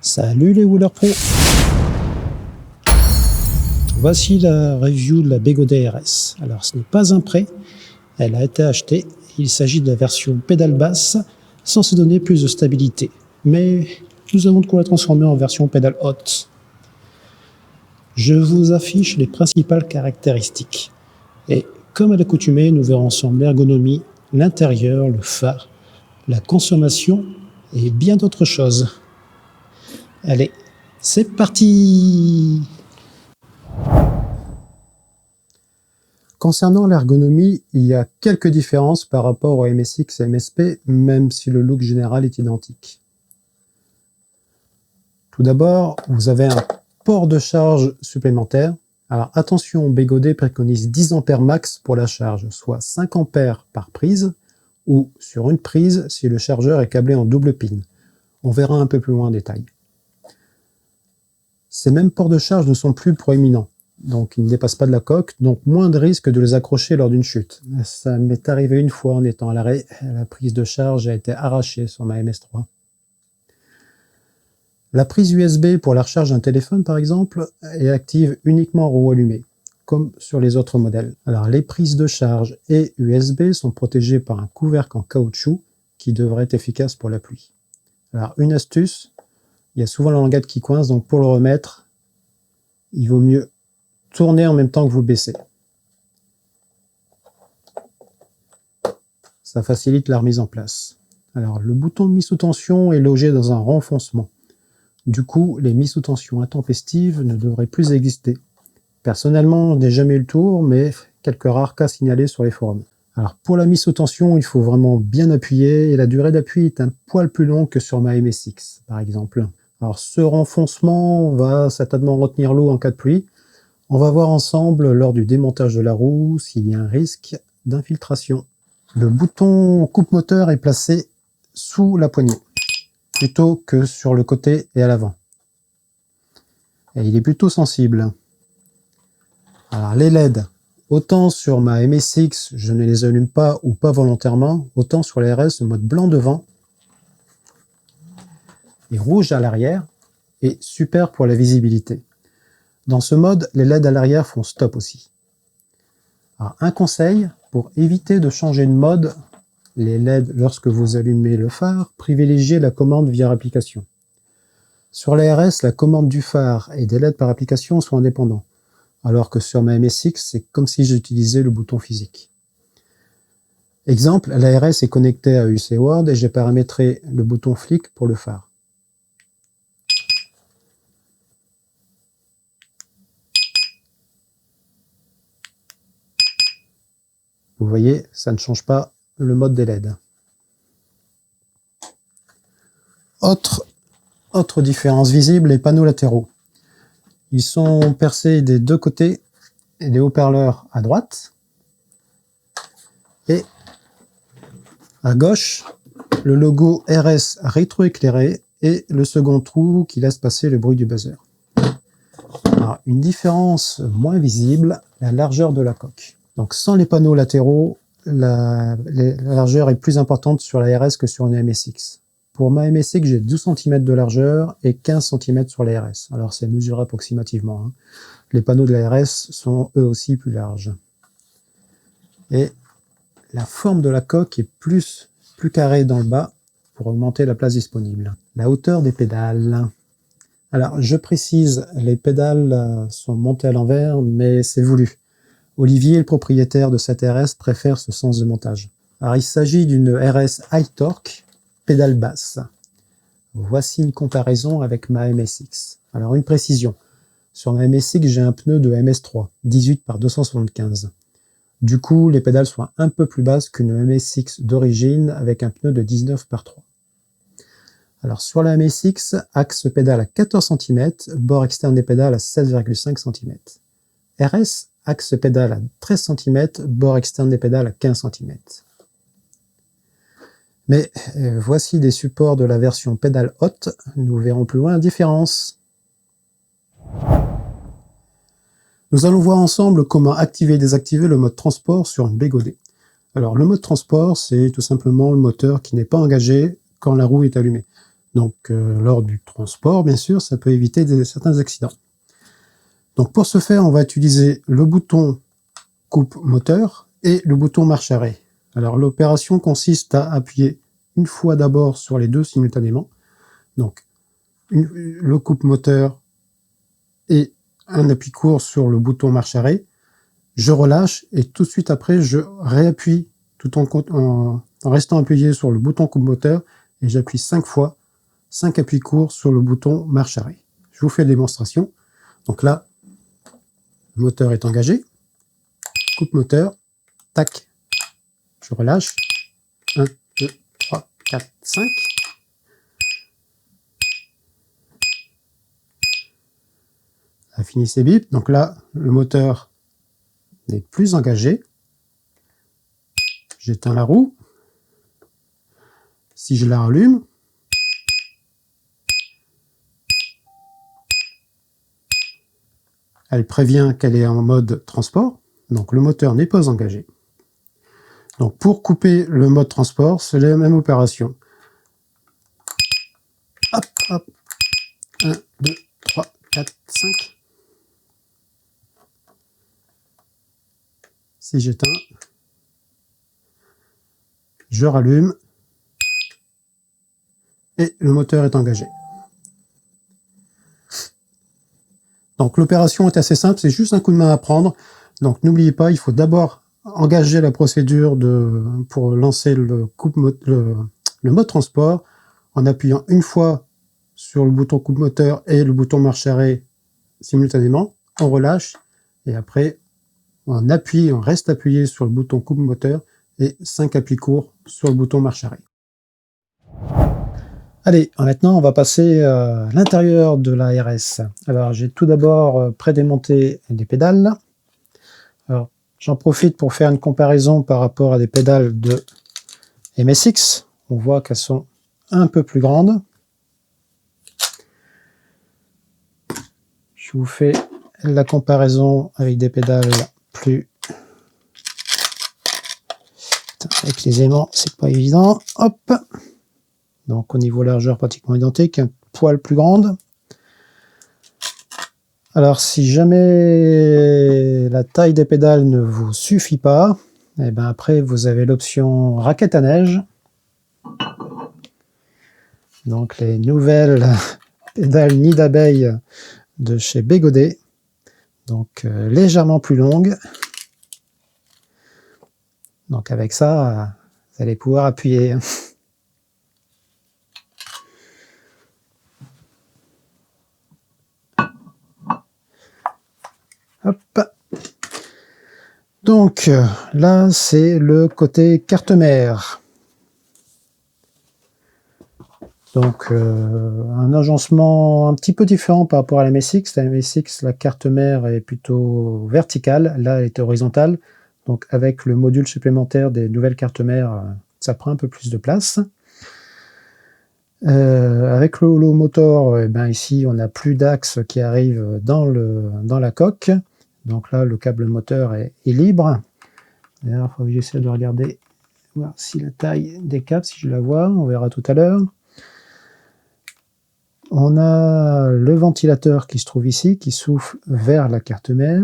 Salut les Wheeler Pro. Voici la review de la Bego DRS. Alors ce n'est pas un prêt, elle a été achetée. Il s'agit de la version pédale basse, censée donner plus de stabilité. Mais nous avons de quoi la transformer en version pédale haute. Je vous affiche les principales caractéristiques. Et comme à l'accoutumée, nous verrons ensemble l'ergonomie, l'intérieur, le phare, la consommation et bien d'autres choses. Allez, c'est parti! Concernant l'ergonomie, il y a quelques différences par rapport au MSX et MSP, même si le look général est identique. Tout d'abord, vous avez un port de charge supplémentaire. Alors attention, BegoD préconise 10 A max pour la charge, soit 5 A par prise, ou sur une prise si le chargeur est câblé en double pin. On verra un peu plus loin en détail. Ces mêmes ports de charge ne sont plus proéminents, donc ils ne dépassent pas de la coque, donc moins de risque de les accrocher lors d'une chute. Ça m'est arrivé une fois en étant à l'arrêt, la prise de charge a été arrachée sur ma MS3. La prise USB pour la recharge d'un téléphone par exemple est active uniquement en roue allumée, comme sur les autres modèles. Alors les prises de charge et USB sont protégées par un couvercle en caoutchouc qui devrait être efficace pour la pluie. Alors une astuce, il y a souvent la languette qui coince, donc pour le remettre, il vaut mieux tourner en même temps que vous le baissez. Ça facilite la remise en place. Alors le bouton de mise sous tension est logé dans un renfoncement. Du coup, les mises sous tension intempestives ne devraient plus exister. Personnellement, je n'ai jamais eu le tour, mais quelques rares cas signalés sur les forums. Alors pour la mise sous tension, il faut vraiment bien appuyer, et la durée d'appui est un poil plus longue que sur ma MSX, par exemple. Alors ce renfoncement va certainement retenir l'eau en cas de pluie. On va voir ensemble lors du démontage de la roue s'il y a un risque d'infiltration. Le bouton coupe-moteur est placé sous la poignée, plutôt que sur le côté et à l'avant. Et il est plutôt sensible. Alors les LED, autant sur ma MSX je ne les allume pas ou pas volontairement, autant sur les RS le mode blanc devant et rouge à l'arrière est super pour la visibilité. Dans ce mode, les LED à l'arrière font stop aussi. Alors, un conseil, pour éviter de changer de mode, les LED lorsque vous allumez le phare, privilégiez la commande via application. Sur la RS, la commande du phare et des LED par application sont indépendants, alors que sur ma MSX, c'est comme si j'utilisais le bouton physique. Exemple, la RS est connectée à UC Word et j'ai paramétré le bouton flic pour le phare. Vous voyez, ça ne change pas le mode des LED. Autre différence visible, les panneaux latéraux. Ils sont percés des deux côtés, et les haut-parleurs à droite. Et à gauche, le logo RS rétroéclairé et le second trou qui laisse passer le bruit du buzzer. Alors, une différence moins visible, la largeur de la coque. Donc sans les panneaux latéraux, la largeur est plus importante sur la RS que sur une MSX. Pour ma MSX, j'ai 12 cm de largeur et 15 cm sur la RS. Alors c'est mesuré approximativement, hein. Les panneaux de la RS sont eux aussi plus larges. Et la forme de la coque est plus carrée dans le bas pour augmenter la place disponible. La hauteur des pédales. Alors je précise, les pédales sont montées à l'envers, mais c'est voulu. Olivier, le propriétaire de cette RS, préfère ce sens de montage. Alors il s'agit d'une RS High Torque, pédale basse. Voici une comparaison avec ma MSX. Alors une précision, sur ma MSX j'ai un pneu de MS3, 18 par 275. Du coup les pédales sont un peu plus basses qu'une MSX d'origine avec un pneu de 19 par 3. Alors sur la MSX, axe pédale à 14 cm, bord externe des pédales à 16,5 cm. RS, axe pédale à 13 cm, bord externe des pédales à 15 cm. Mais voici des supports de la version pédale haute, nous verrons plus loin la différence. Nous allons voir ensemble comment activer et désactiver le mode transport sur une BegoD. Alors le mode transport, c'est tout simplement le moteur qui n'est pas engagé quand la roue est allumée. Donc, lors du transport, bien sûr, ça peut éviter certains accidents. Donc, pour ce faire, on va utiliser le bouton coupe moteur et le bouton marche arrêt. Alors, l'opération consiste à appuyer une fois d'abord sur les deux simultanément. Donc, le coupe moteur et un appui court sur le bouton marche arrêt. Je relâche et tout de suite après, je réappuie tout en restant appuyé sur le bouton coupe moteur et j'appuie 5 fois, 5 appuis courts sur le bouton marche arrêt. Je vous fais la démonstration. Donc là, le moteur est engagé. Coupe moteur, tac, je relâche. 1, 2, 3, 4, 5. Ça finit ses bips. Donc là, le moteur n'est plus engagé. J'éteins la roue. Si je la rallume, elle prévient qu'elle est en mode transport. Donc le moteur n'est pas engagé. Donc pour couper le mode transport, c'est la même opération. Hop, hop. 1, 2, 3, 4, 5. Si j'éteins, je rallume et le moteur est engagé. Donc l'opération est assez simple, c'est juste un coup de main à prendre. Donc n'oubliez pas, il faut d'abord engager la procédure pour lancer le mode transport en appuyant une fois sur le bouton coupe moteur et le bouton marche arrêt simultanément. On relâche et après on reste appuyé sur le bouton coupe moteur et 5 appuis courts sur le bouton marche arrêt. Allez, maintenant on va passer à l'intérieur de la RS. Alors j'ai tout d'abord prédémonté les pédales. Alors j'en profite pour faire une comparaison par rapport à des pédales de MSX. On voit qu'elles sont un peu plus grandes. Je vous fais la comparaison avec des pédales plus... Avec les aimants, c'est pas évident. Hop. Donc au niveau largeur pratiquement identique, un poil plus grande. Alors si jamais la taille des pédales ne vous suffit pas, et ben après vous avez l'option raquette à neige. Donc les nouvelles pédales nid d'abeille de chez Bégodet. Donc légèrement plus longues. Donc avec ça, vous allez pouvoir appuyer. Hop. Donc là, c'est le côté carte-mère. Donc un agencement un petit peu différent par rapport à la MSX. La MSX, la carte-mère est plutôt verticale. Là, elle est horizontale. Donc avec le module supplémentaire des nouvelles cartes-mères, ça prend un peu plus de place. Avec le holomotor, eh ben ici, on n'a plus d'axe qui arrive dans la coque. Donc là, le câble moteur est libre. D'ailleurs, il faut que j'essaie de regarder, voir si la taille des câbles, si je la vois, on verra tout à l'heure. On a le ventilateur qui se trouve ici, qui souffle vers la carte mère.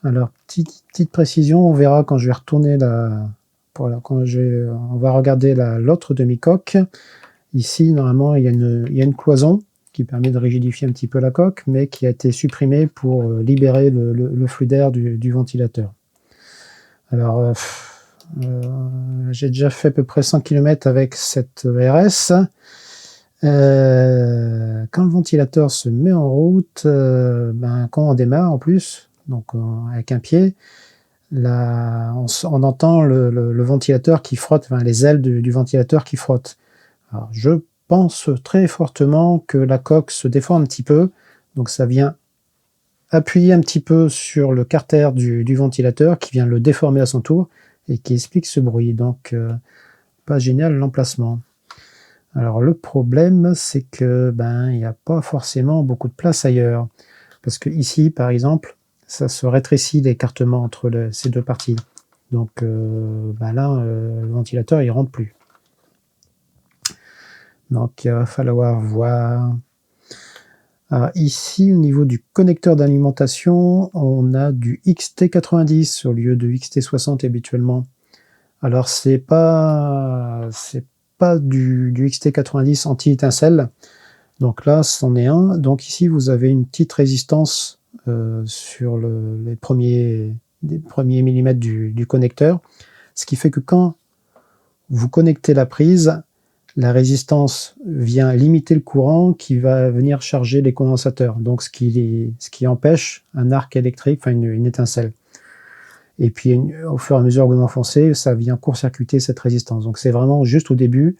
Alors, petite précision, on verra quand je vais retourner on va regarder l'autre demi-coque. Ici, normalement, il y a une cloison qui permet de rigidifier un petit peu la coque, mais qui a été supprimée pour libérer le flux d'air du ventilateur. Alors, j'ai déjà fait à peu près 100 km avec cette RS. Quand le ventilateur se met en route, quand on démarre en plus, donc avec un pied, on entend le ventilateur qui frotte, les ailes du ventilateur qui frottent. Alors, je pense très fortement que la coque se déforme un petit peu, donc ça vient appuyer un petit peu sur le carter du ventilateur qui vient le déformer à son tour et qui explique ce bruit. Donc, pas génial l'emplacement. Alors le problème, c'est que il n'y a pas forcément beaucoup de place ailleurs. Parce que ici, par exemple, ça se rétrécit l'écartement entre ces deux parties. Donc là, le ventilateur, il rentre plus. Donc il va falloir voir. Alors, ici, au niveau du connecteur d'alimentation, on a du XT90 au lieu de XT60 habituellement. Alors c'est pas du XT90 anti-étincelle. Donc là, c'en est un. Donc ici, vous avez une petite résistance sur les premiers millimètres du connecteur. Ce qui fait que quand vous connectez la prise, la résistance vient limiter le courant qui va venir charger les condensateurs. Donc ce qui empêche un arc électrique, enfin une étincelle. Et puis au fur et à mesure que vous enfoncez, ça vient court-circuiter cette résistance. Donc c'est vraiment juste au début,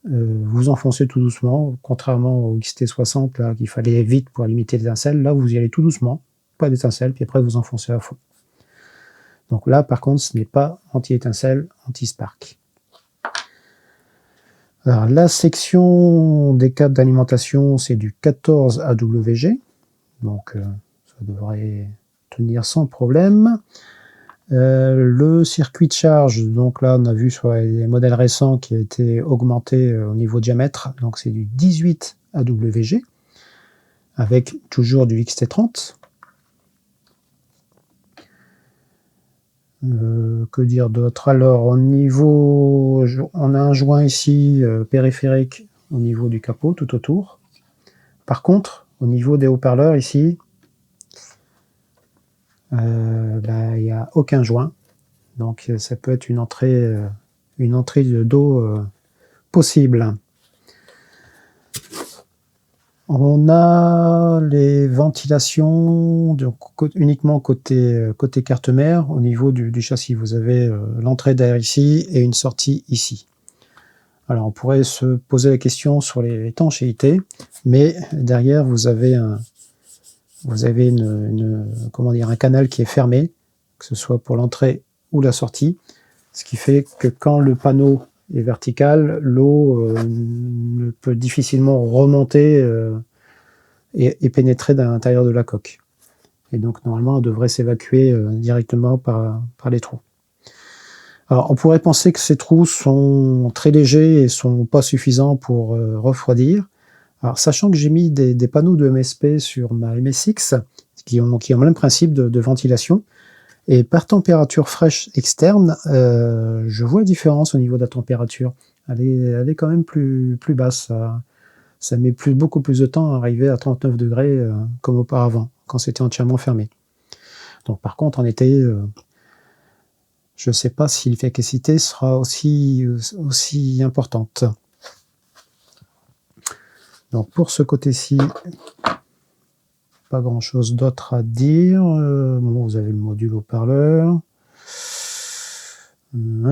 vous enfoncez tout doucement, contrairement au XT60 là, qu'il fallait vite pour limiter l'étincelle. Là, vous y allez tout doucement, pas d'étincelle, puis après vous enfoncez à fond. Donc là, par contre, ce n'est pas anti-étincelle, anti-spark. Alors, la section des câbles d'alimentation, c'est du 14 AWG, donc ça devrait tenir sans problème. Le circuit de charge, donc là on a vu sur les modèles récents qui a été augmenté au niveau diamètre, donc c'est du 18 AWG avec toujours du XT30. Que dire d'autre? Alors au niveau, on a un joint ici périphérique au niveau du capot tout autour. Par contre, au niveau des haut-parleurs ici, il n'y a aucun joint. Donc ça peut être une entrée d'eau possible. On a les ventilations uniquement côté carte mère. Au niveau du châssis, vous avez l'entrée d'air ici et une sortie ici. Alors on pourrait se poser la question sur les étanchéités, mais derrière vous avez un canal qui est fermé, que ce soit pour l'entrée ou la sortie, ce qui fait que quand le panneau est vertical, l'eau ne peut difficilement remonter et pénétrer dans l'intérieur de la coque. Et donc normalement, elle devrait s'évacuer directement par les trous. Alors on pourrait penser que ces trous sont très légers et sont pas suffisants pour refroidir. Alors sachant que j'ai mis des panneaux de MSP sur ma MSX qui ont le même principe de ventilation, et par température fraîche externe, je vois la différence au niveau de la température. Elle est quand même plus basse. Ça met beaucoup plus de temps à arriver à 39 degrés comme auparavant, quand c'était entièrement fermé. Donc par contre, en été, je ne sais pas si l'efficacité sera aussi importante. Donc pour ce côté-ci, pas grand-chose d'autre à dire. Bon, vous avez le module haut-parleur.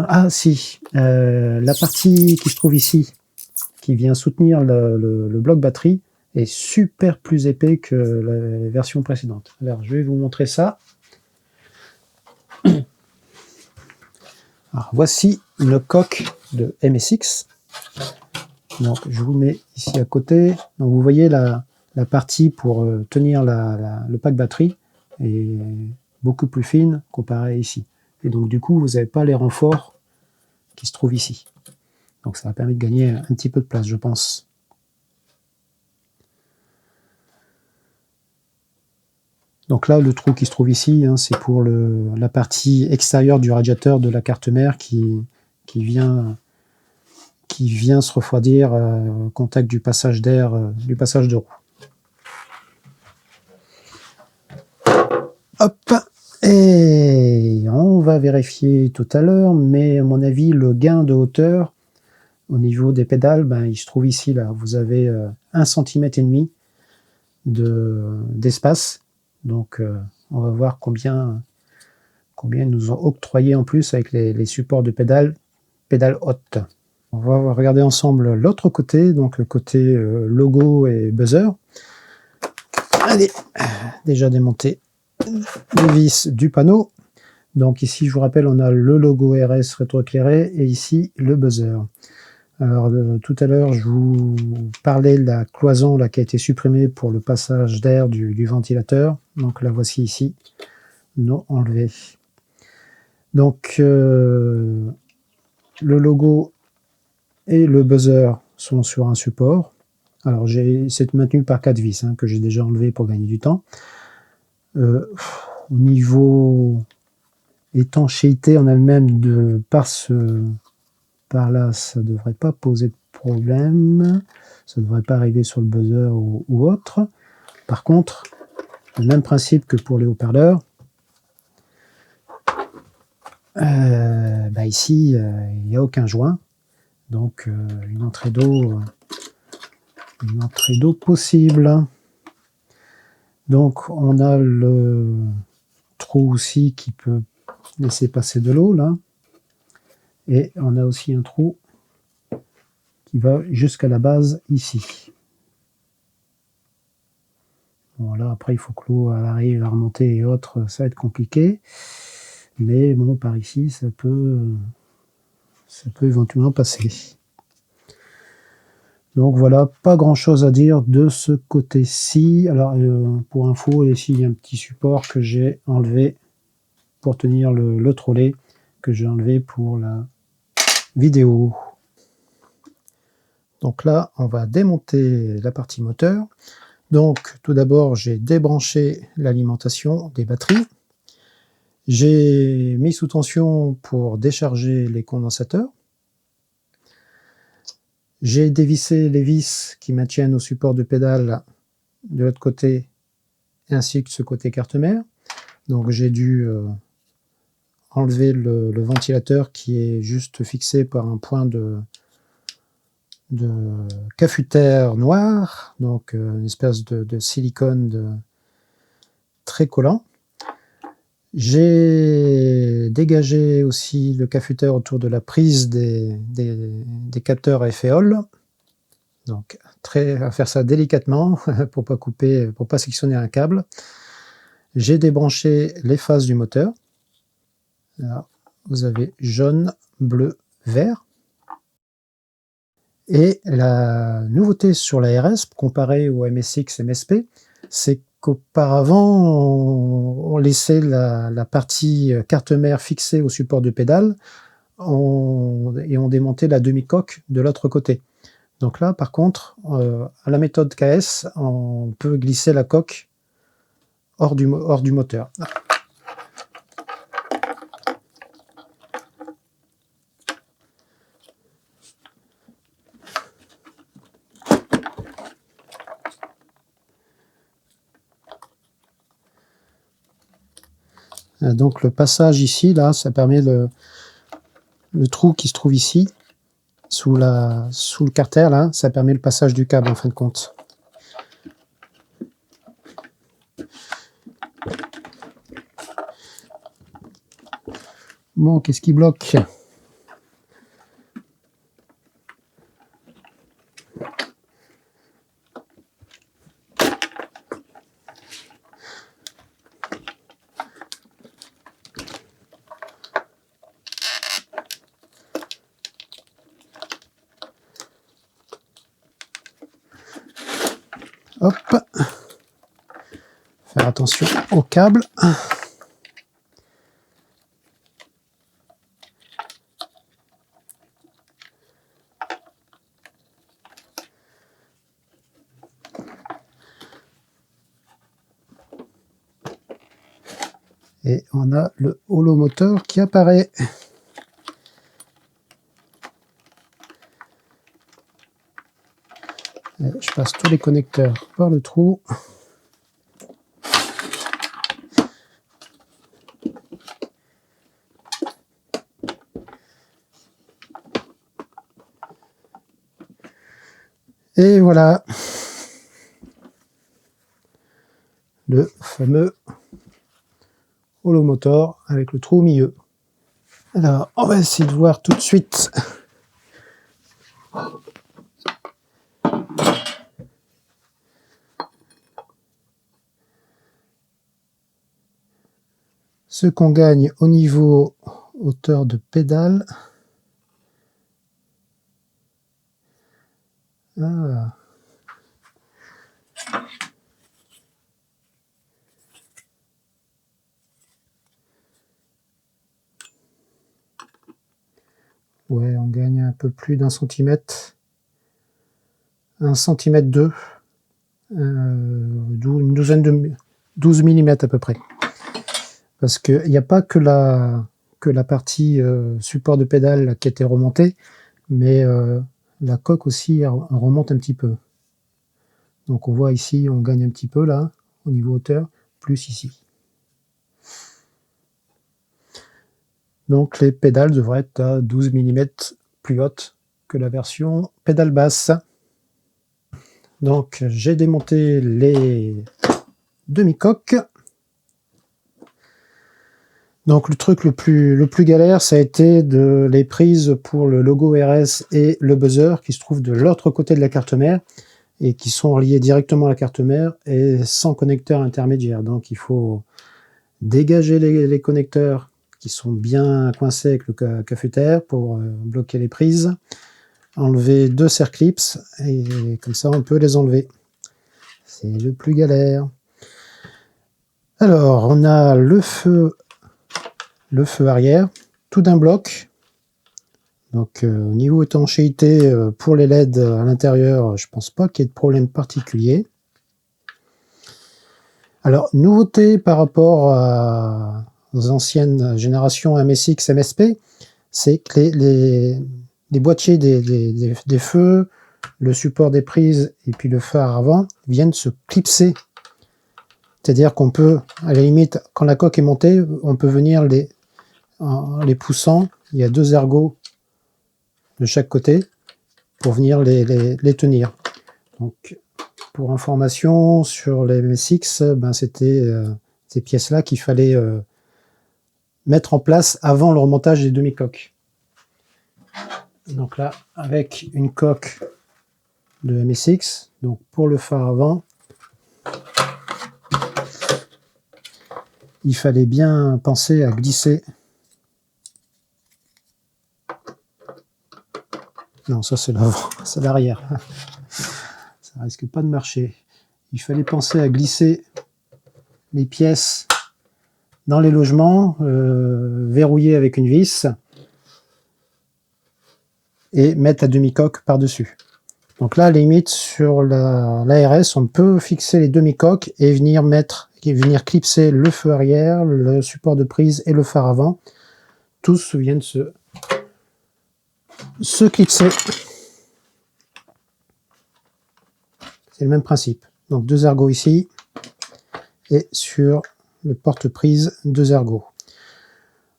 Ah si, la partie qui se trouve ici, qui vient soutenir le bloc batterie, est super plus épais que la version précédente. Alors je vais vous montrer ça. Alors, voici une coque de MSX. Donc je vous mets ici à côté. Donc vous voyez la partie pour tenir le pack batterie est beaucoup plus fine comparée à ici. Et donc du coup, vous n'avez pas les renforts qui se trouvent ici. Donc ça va permettre de gagner un petit peu de place, je pense. Donc là, le trou qui se trouve ici, hein, c'est pour la partie extérieure du radiateur de la carte mère qui vient se refroidir au contact du passage d'air, du passage de roue. Hop, et on va vérifier tout à l'heure, mais à mon avis, le gain de hauteur au niveau des pédales, il se trouve ici. Là, vous avez 1,5 cm d'espace. Donc, on va voir combien ils nous ont octroyé en plus avec les supports de pédales hautes. On va regarder ensemble l'autre côté, donc le côté logo et buzzer. Allez, déjà démonté les vis du panneau. Donc ici, je vous rappelle, on a le logo RS rétroéclairé et ici le buzzer. Alors tout à l'heure, je vous parlais de la cloison là, qui a été supprimée pour le passage d'air du ventilateur. Donc la voici ici, non enlevée. Donc le logo et le buzzer sont sur un support. Alors c'est maintenu par 4 vis hein, que j'ai déjà enlevé pour gagner du temps. Au niveau étanchéité en elle-même, par là, ça ne devrait pas poser de problème. Ça ne devrait pas arriver sur le buzzer ou autre. Par contre, le même principe que pour les haut-parleurs. Ici, il n'y a aucun joint. Donc, une entrée d'eau possible. Donc, on a le trou aussi qui peut laisser passer de l'eau, là. Et on a aussi un trou qui va jusqu'à la base, ici. Bon, là, après, il faut que l'eau arrive à remonter et autres, ça va être compliqué. Mais bon, par ici, ça peut éventuellement passer. Donc voilà, pas grand chose à dire de ce côté-ci. Alors, pour info, ici, il y a un petit support que j'ai enlevé pour tenir le trolley, que j'ai enlevé pour la vidéo. Donc là, on va démonter la partie moteur. Donc, tout d'abord, j'ai débranché l'alimentation des batteries. J'ai mis sous tension pour décharger les condensateurs. J'ai dévissé les vis qui maintiennent au support de pédale de l'autre côté, ainsi que ce côté carte-mère. Donc j'ai dû enlever le ventilateur qui est juste fixé par un point de cafutaire noir, donc une espèce de silicone très collant. J'ai dégagé aussi le cafutaire autour de la prise des capteurs à effet Hall. Donc à faire ça délicatement pour pas couper, pour pas sectionner un câble. J'ai débranché les phases du moteur. Là, vous avez jaune, bleu, vert. Et la nouveauté sur la RS, comparée au MSX, MSP, c'est qu'auparavant, on laissait la partie carte-mère fixée au support de pédale et on démontait la demi-coque de l'autre côté. Donc là, par contre, à la méthode KS, on peut glisser la coque hors du moteur. Donc le passage ici, là, ça permet le trou qui se trouve ici, sous le carter, là, ça permet le passage du câble en fin de compte. Bon, qu'est-ce qui bloque ? Hop. Faire attention au câble. Et on a le holomoteur qui apparaît. Et je passe tous les connecteurs par le trou. Et voilà. Le fameux holomoteur avec le trou au milieu. Alors, on va essayer de voir tout de suite ce qu'on gagne au niveau hauteur de pédale. Ah. Ouais, on gagne un peu plus d'1 centimètre. 1 cm 2, une douzaine de 12 mm à peu près. Parce qu'il n'y a pas que la partie support de pédale qui a été remontée, mais la coque aussi elle remonte un petit peu. Donc on voit ici, on gagne un petit peu là, au niveau hauteur, plus ici. Donc les pédales devraient être à 12 mm plus hautes que la version pédale basse. Donc j'ai démonté les demi-coques. Donc le truc le plus galère, ça a été les prises pour le logo RS et le buzzer qui se trouvent de l'autre côté de la carte mère et qui sont reliés directement à la carte mère et sans connecteur intermédiaire. Donc il faut dégager les connecteurs qui sont bien coincés avec le catheter pour bloquer les prises, enlever 2 circlips et comme ça on peut les enlever. C'est le plus galère. Alors on a le feu arrière, tout d'un bloc. Donc au niveau étanchéité pour les LED à l'intérieur, je pense pas qu'il y ait de problème particulier. Alors nouveauté par rapport aux anciennes générations MSX, MSP, c'est que les boîtiers des feux, le support des prises et puis le phare avant viennent se clipser. C'est-à-dire qu'on peut, à la limite, quand la coque est montée, on peut venir en les poussant. Il y a 2 ergots de chaque côté pour venir les tenir. Donc, pour information, sur les MSX, ben, c'était ces pièces-là qu'il fallait mettre en place avant le remontage des demi-coques. Donc là, avec une coque de MSX, donc pour le phare avant, il fallait bien penser à glisser. Non, ça c'est l'avant, c'est l'arrière. Ça risque pas de marcher. Il fallait penser à glisser les pièces dans les logements, verrouiller avec une vis et mettre la demi-coque par-dessus. Donc là, à la limite, sur l'ARS, on peut fixer les demi-coques et venir clipser le feu arrière, le support de prise et le phare avant. Tous viennent se clipser. C'est le même principe. Donc 2 ergots ici et sur le porte-prise 2 ergots.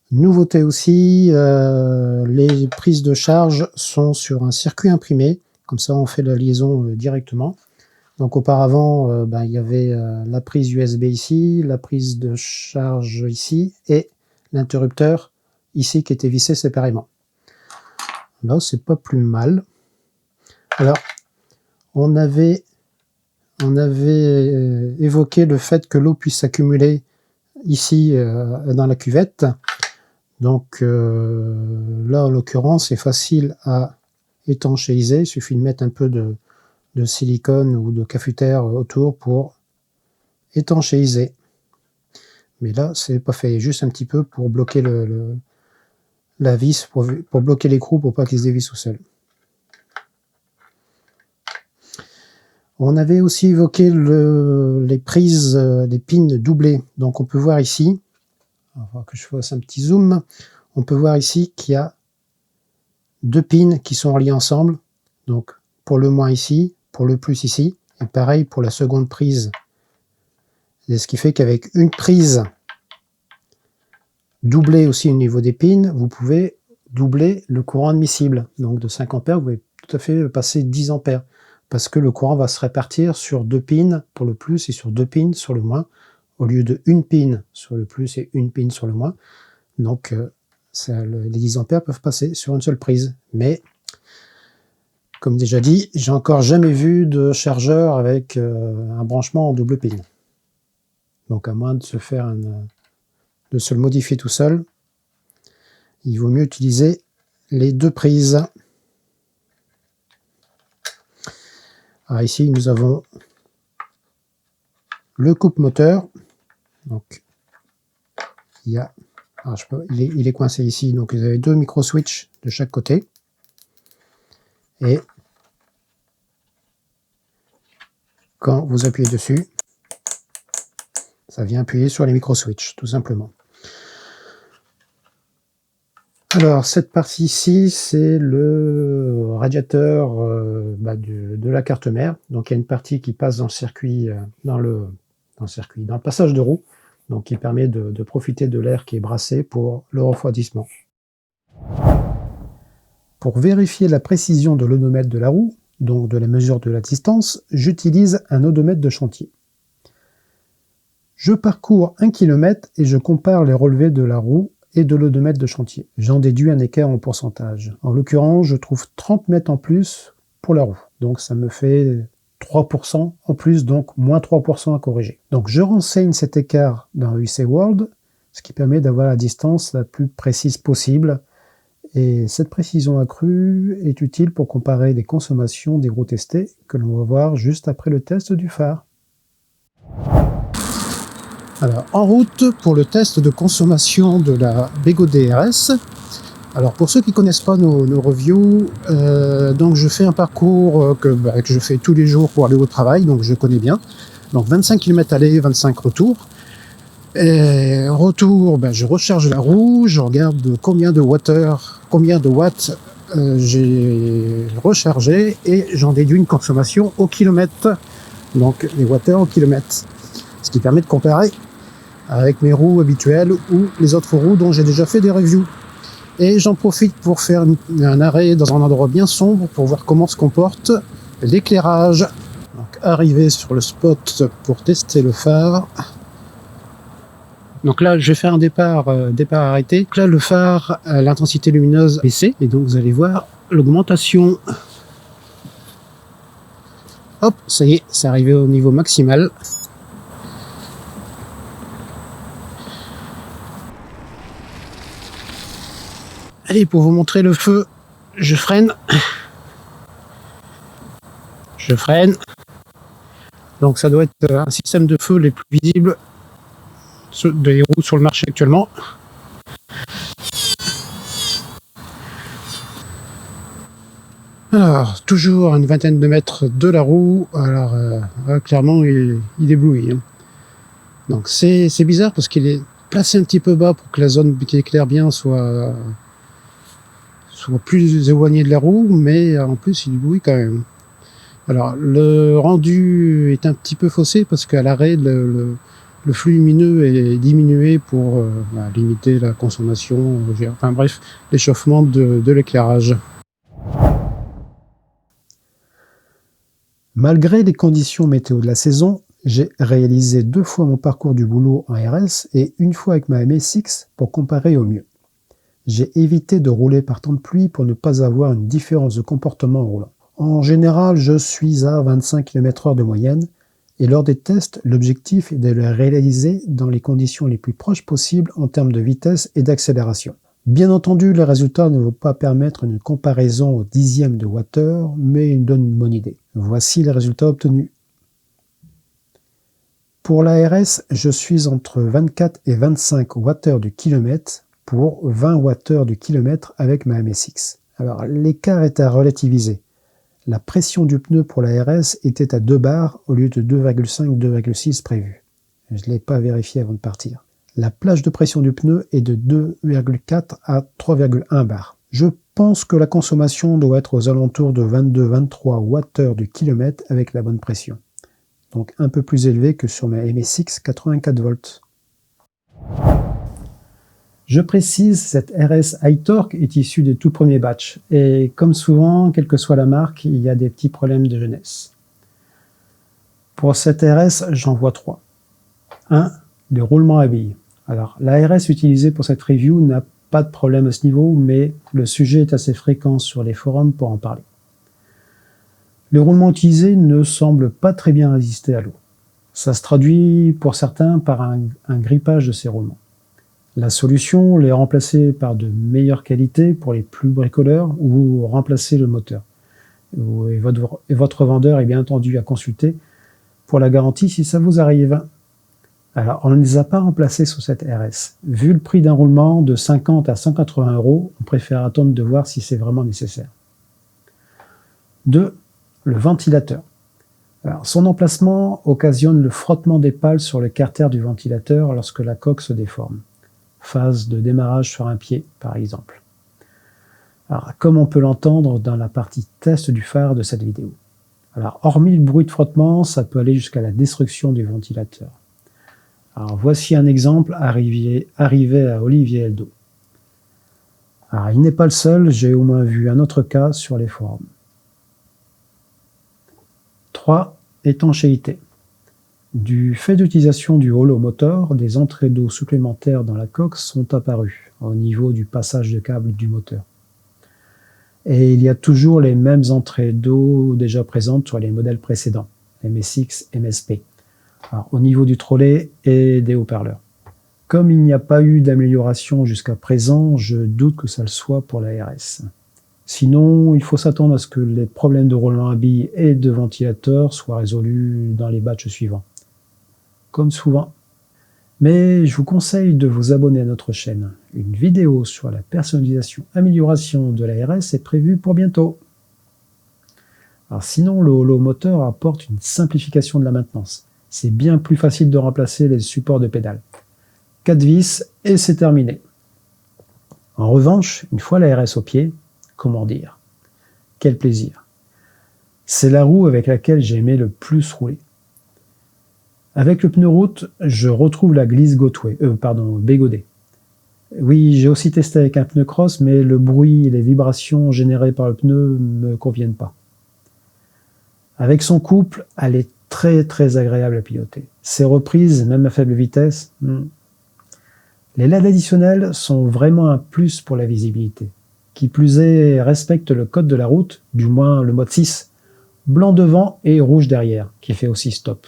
Nouveauté aussi, les prises de charge sont sur un circuit imprimé, comme ça on fait la liaison directement. Donc auparavant, il y avait la prise USB ici, la prise de charge ici et l'interrupteur ici qui était vissé séparément. Là, c'est pas plus mal. Alors, on avait évoqué le fait que l'eau puisse s'accumuler ici dans la cuvette. Donc là, en l'occurrence, c'est facile à étanchéiser. Il suffit de mettre un peu de silicone ou de catheter autour pour étanchéiser. Mais là, c'est pas fait. Juste un petit peu pour bloquer la vis, pour bloquer l'écrou, pour pas qu'il se dévisse tout seul. On avait aussi évoqué les prises des pins doublés. Donc on peut voir ici, on va que je fasse un petit zoom, on peut voir ici qu'il y a 2 pins qui sont reliés ensemble. Donc pour le moins ici, pour le plus ici, et pareil pour la seconde prise. Et ce qui fait qu'avec une prise doublée aussi au niveau des pins, vous pouvez doubler le courant admissible. Donc de 5 ampères, vous pouvez tout à fait passer 10 ampères. Parce que le courant va se répartir sur 2 pins pour le plus et sur 2 pins sur le moins, au lieu de 1 pin sur le plus et 1 pin sur le moins. Donc les 10 ampères peuvent passer sur une seule prise. Mais, comme déjà dit, j'ai encore jamais vu de chargeur avec un branchement en double pin. Donc à moins de se le modifier tout seul, il vaut mieux utiliser les 2 prises. Alors ici, nous avons le coupe-moteur. Donc, il est coincé ici. Donc, vous avez 2 micro-switches de chaque côté. Et Quand vous appuyez dessus, ça vient appuyer sur les micro-switches, tout simplement. Alors, cette partie-ci, c'est le radiateur de la carte mère. Donc, il y a une partie qui passe dans le circuit, dans le passage de roue, donc qui permet de profiter de l'air qui est brassé pour le refroidissement. Pour vérifier la précision de l'odomètre de la roue, donc de la mesure de la distance, j'utilise un odomètre de chantier. Je parcours 1 km et je compare les relevés de la roue et de l'odomètre de chantier. J'en déduis un écart en pourcentage. En l'occurrence, je trouve 30 mètres en plus pour la roue. Donc ça me fait 3% en plus, donc moins 3% à corriger. Donc je renseigne cet écart dans UC World, ce qui permet d'avoir la distance la plus précise possible. Et cette précision accrue est utile pour comparer les consommations des roues testées que l'on va voir juste après le test du phare. Alors, en route pour le test de consommation de la Bego DRS. Alors, pour ceux qui ne connaissent pas nos reviews, donc je fais un parcours que je fais tous les jours pour aller au travail, donc je connais bien. Donc 25 km aller, 25 retour. Et retour, je recharge la roue, je regarde combien de watts j'ai rechargé et j'en déduis une consommation au kilomètre. Donc les wattheures au kilomètre. Ce qui permet de comparer avec mes roues habituelles ou les autres roues dont j'ai déjà fait des reviews. Et j'en profite pour faire un arrêt dans un endroit bien sombre pour voir comment se comporte l'éclairage. Donc arrivé sur le spot pour tester le phare. Donc là, je vais faire un départ arrêté. Donc là, le phare, l'intensité lumineuse baissée. Et donc, vous allez voir l'augmentation. Hop, ça y est, c'est arrivé au niveau maximal. Allez, pour vous montrer le feu, je freine. Je freine. Donc, ça doit être un système de feu les plus visibles des roues sur le marché actuellement. Alors, toujours à une vingtaine de mètres de la roue. Alors, clairement, il éblouit. Hein. Donc, c'est bizarre parce qu'il est placé un petit peu bas pour que la zone qui éclaire bien soit plus éloignée de la roue, mais en plus, il éblouit quand même. Alors, le rendu est un petit peu faussé parce qu'à l'arrêt, le flux lumineux est diminué pour limiter la consommation, enfin bref, l'échauffement de l'éclairage. Malgré les conditions météo de la saison, j'ai réalisé 2 fois mon parcours du boulot en RS et 1 fois avec ma MSX pour comparer au mieux. J'ai évité de rouler par temps de pluie pour ne pas avoir une différence de comportement en roulant. En général, je suis à 25 km/h de moyenne, et lors des tests, l'objectif est de les réaliser dans les conditions les plus proches possibles en termes de vitesse et d'accélération. Bien entendu, les résultats ne vont pas permettre une comparaison au dixième de wattheure, mais ils donnent une bonne idée. Voici les résultats obtenus. Pour la RS, je suis entre 24 et 25 wattheures du kilomètre pour 20 wattheures du kilomètre avec ma MSX. Alors, l'écart est à relativiser. La pression du pneu pour la RS était à 2 bars au lieu de 2,5-2,6 prévu. Je ne l'ai pas vérifié avant de partir. La plage de pression du pneu est de 2,4 à 3,1 bars. Je pense que la consommation doit être aux alentours de 22-23 wattheures du kilomètre avec la bonne pression. Donc un peu plus élevé que sur ma MSX 84 volts. Je précise, cette RS High Torque est issue des tout premiers batchs, et comme souvent, quelle que soit la marque, il y a des petits problèmes de jeunesse. Pour cette RS, j'en vois 3. 1. Le roulement à billes. Alors, la RS utilisée pour cette review n'a pas de problème à ce niveau, mais le sujet est assez fréquent sur les forums pour en parler. Le roulement utilisé ne semble pas très bien résister à l'eau. Ça se traduit pour certains par un grippage de ces roulements. La solution, les remplacer par de meilleure qualité pour les plus bricoleurs ou remplacer le moteur. Et votre vendeur est bien entendu à consulter pour la garantie si ça vous arrive. Alors, on ne les a pas remplacés sur cette RS. Vu le prix d'un roulement de 50 à 180 €, on préfère attendre de voir si c'est vraiment nécessaire. 2. Le ventilateur. Alors, son emplacement occasionne le frottement des pales sur le carter du ventilateur lorsque la coque se déforme. Phase de démarrage sur un pied, par exemple. Alors, comme on peut l'entendre dans la partie test du phare de cette vidéo. Alors, hormis le bruit de frottement, ça peut aller jusqu'à la destruction du ventilateur. Alors, voici un exemple arrivé à Olivier Eldo. Alors, il n'est pas le seul, j'ai au moins vu un autre cas sur les forums. 3. Étanchéité. Du fait d'utilisation du holomotor, des entrées d'eau supplémentaires dans la coque sont apparues au niveau du passage de câble du moteur. Et il y a toujours les mêmes entrées d'eau déjà présentes sur les modèles précédents, MSX, MSP, alors, au niveau du trolley et des haut-parleurs. Comme il n'y a pas eu d'amélioration jusqu'à présent, je doute que ça le soit pour la RS. Sinon, il faut s'attendre à ce que les problèmes de roulement à billes et de ventilateur soient résolus dans les batchs suivants. Comme souvent. Mais je vous conseille de vous abonner à notre chaîne. Une vidéo sur la personnalisation amélioration de la RS est prévue pour bientôt. Alors sinon, le holomoteur apporte une simplification de la maintenance. C'est bien plus facile de remplacer les supports de pédales. 4 vis et c'est terminé. En revanche, une fois la RS au pied, comment dire? Quel plaisir! C'est la roue avec laquelle j'ai aimé le plus rouler. Avec le pneu route, je retrouve la glisse bégodée. Oui, j'ai aussi testé avec un pneu cross, mais le bruit et les vibrations générées par le pneu ne me conviennent pas. Avec son couple, elle est très agréable à piloter. Ses reprises, même à faible vitesse, Les LED additionnels sont vraiment un plus pour la visibilité. Qui plus est, respectent le code de la route, du moins le mode 6, blanc devant et rouge derrière, qui fait aussi stop.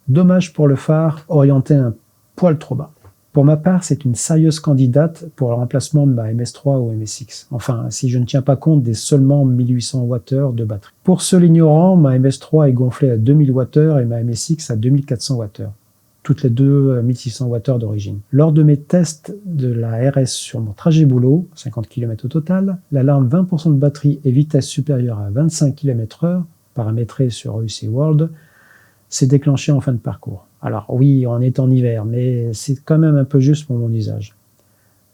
Dommage pour le phare, orienté un poil trop bas. Pour ma part, c'est une sérieuse candidate pour le remplacement de ma MS3 ou MSX. Enfin, si je ne tiens pas compte des seulement 1800 Wh de batterie. Pour ceux l'ignorant, ma MS3 est gonflée à 2000 Wh et ma MSX à 2400 Wh. Toutes les deux 1600 Wh d'origine. Lors de mes tests de la RS sur mon trajet boulot, 50 km au total, l'alarme 20% de batterie et vitesse supérieure à 25 km/h, paramétrée sur UC World, s'est déclenchée en fin de parcours. Alors oui, on est en hiver, mais c'est quand même un peu juste pour mon usage.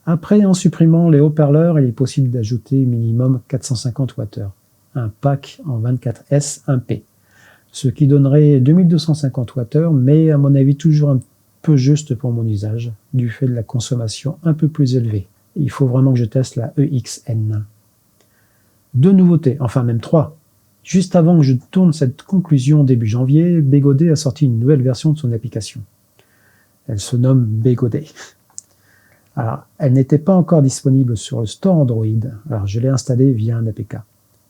Après, en supprimant les haut-parleurs, il est possible d'ajouter minimum 450 Wh, un pack en 24S 1P, ce qui donnerait 2250 Wh, mais à mon avis toujours un peu juste pour mon usage, du fait de la consommation un peu plus élevée. Il faut vraiment que je teste la EXN. 2 nouveautés, enfin même 3. Juste avant que je tourne cette conclusion début janvier, Bégodet a sorti une nouvelle version de son application. Elle se nomme Bégodet. Alors, elle n'était pas encore disponible sur le store Android, alors je l'ai installée via un APK.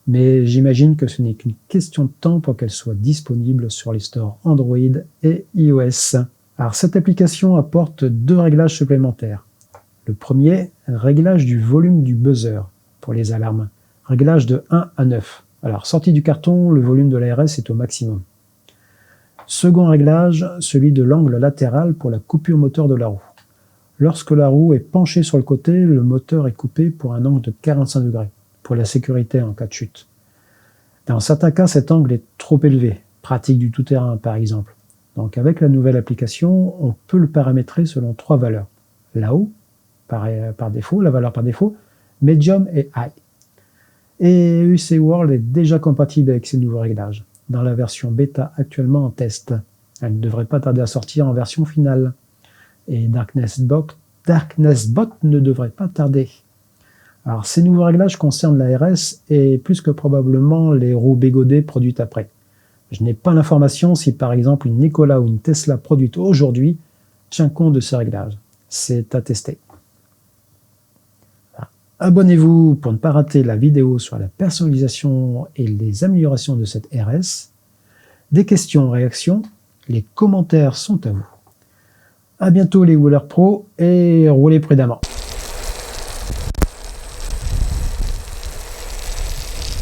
Mais j'imagine que ce n'est qu'une question de temps pour qu'elle soit disponible sur les stores Android et iOS. Alors, cette application apporte 2 réglages supplémentaires. Le premier, réglage du volume du buzzer pour les alarmes, réglage de 1 à 9. Alors, sorti du carton, le volume de la RS est au maximum. Second réglage, celui de l'angle latéral pour la coupure moteur de la roue. Lorsque la roue est penchée sur le côté, le moteur est coupé pour un angle de 45 degrés, pour la sécurité en cas de chute. Dans certains cas, cet angle est trop élevé, pratique du tout-terrain par exemple. Donc avec la nouvelle application, on peut le paramétrer selon 3 valeurs. Là-haut, par défaut, la valeur par défaut, medium et high. Et UC World est déjà compatible avec ces nouveaux réglages, dans la version bêta actuellement en test. Elle ne devrait pas tarder à sortir en version finale. Et DarknessBot ne devrait pas tarder. Alors ces nouveaux réglages concernent la RS et plus que probablement les roues Bégodet produites après. Je n'ai pas l'information si par exemple une Nikola ou une Tesla produite aujourd'hui tient compte de ces réglages. C'est à tester. Abonnez-vous pour ne pas rater la vidéo sur la personnalisation et les améliorations de cette RS. Des questions, réactions, les commentaires sont à vous. À bientôt les Wheelers Pro et roulez prudemment.